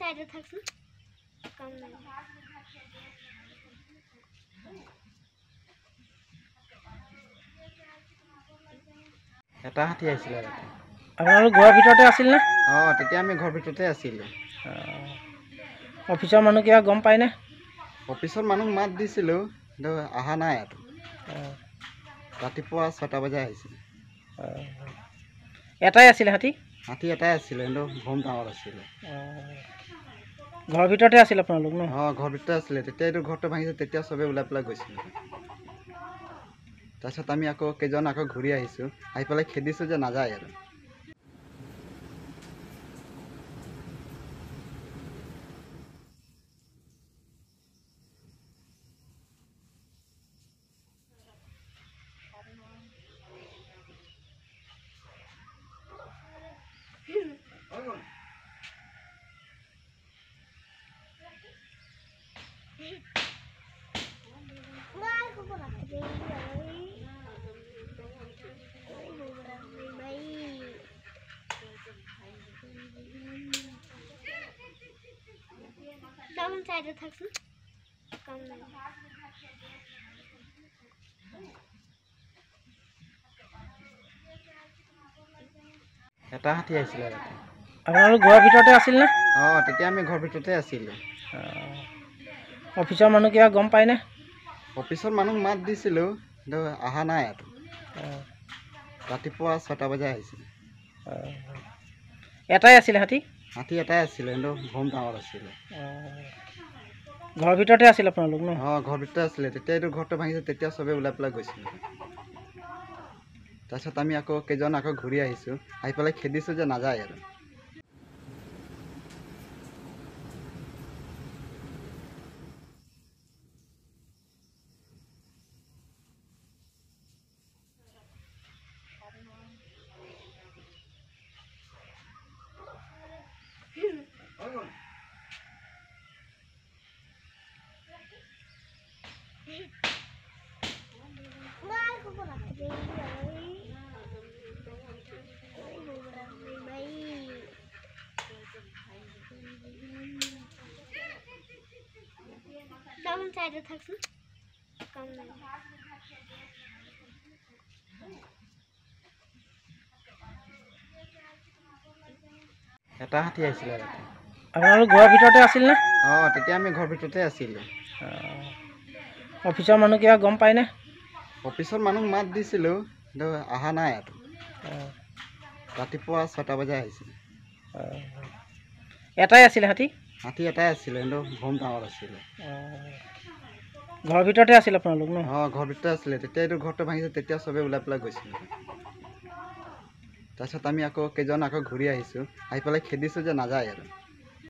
চাইতে থাকছোন কাম নাই এটা হাতী আহিছিলে ৰাতি। আপোনালোক ঘৰৰ ভিতৰতে আছিল নে? তেতিয়া আমি ঘৰৰ ভিতৰতে আছিলোঁ। অফিচৰ মানুহ কিবা গম পায়নে? অফিচৰ মানুহ মাত দিছিলোঁ কিন্তু অহা নাই আৰু। ৰাতিপুৱা 6টা বজাত আহিছিলে। এটাই আছিলে হাতী? হাতী এটাই আছিলে কিন্তু বহুত ডাঙৰ আছিলে। ঘৰৰ ভিতৰতে আছিল আপোনালোক ন? ঘৰৰ ভিতৰতে আছিলে। তেতিয়া এইটো ঘৰটো ভাঙিছে, তেতিয়া চবেই ওলাই পেলাই গৈছিলে। তাৰপিছত আমি কেইজন ঘূৰি আহিছোঁ, আহি পেলাই খেদিছোঁ যে নাযায় আৰু। চাইতে থাকছোন কাম নাই এটা হাতী আহিছিলে ৰাতি। আপোনালোক ঘৰৰ ভিতৰতে আছিল নে? তেতিয়া আমি ঘৰৰ ভিতৰতে আছিলোঁ। অফিচৰ মানুহ কিবা গম পায়নে? অফিচৰ মানুহ মাত দিছিলোঁ কিন্তু অহা নাই আৰু। ৰাতিপুৱা 6টা বজাত আহিছিলে। এটাই আছিলে হাতী? হাতী এটাই আছিলে কিন্তু বহুত ডাঙৰ আছিলে। ঘৰৰ ভিতৰতে আছিল আপোনালোক ন? ঘৰৰ ভিতৰতে আছিলে। তেতিয়া এইটো ঘৰটো ভাঙিছে, তেতিয়া চবেই ওলাই পেলাই গৈছিলে। তাৰপিছত আমি কেইজন ঘূৰি আহিছোঁ, আহি পেলাই খেদিছোঁ যে নাযায় আৰু। চাইতে থাকছোন কাম নাই এটা হাতী আহিছিলে ৰাতি। আপোনালোক ঘৰৰ ভিতৰতে আছিল নে? তেতিয়া আমি ঘৰৰ ভিতৰতে আছিলোঁ। অফিচৰ মানুহ কিবা গম পায়নে? অফিচৰ মানুহ মাত দিছিলোঁ কিন্তু অহা নাই আৰু। ৰাতিপুৱা 6টা বজাত আহিছিলে। এটাই আছিলে হাতী? হাতী এটাই আছিলে কিন্তু বহুত ডাঙৰ আছিলে। ঘৰৰ ভিতৰতে আছিল আপোনালোক ন? ঘৰৰ ভিতৰতে আছিলে। তেতিয়া এইটো ঘৰটো ভাঙিছে, তেতিয়া চবেই ওলাই পেলাই গৈছিলে। তাৰপিছত আমি কেইজন ঘূৰি আহিছোঁ, আহি পেলাই খেদিছোঁ যে নাযায় আৰু।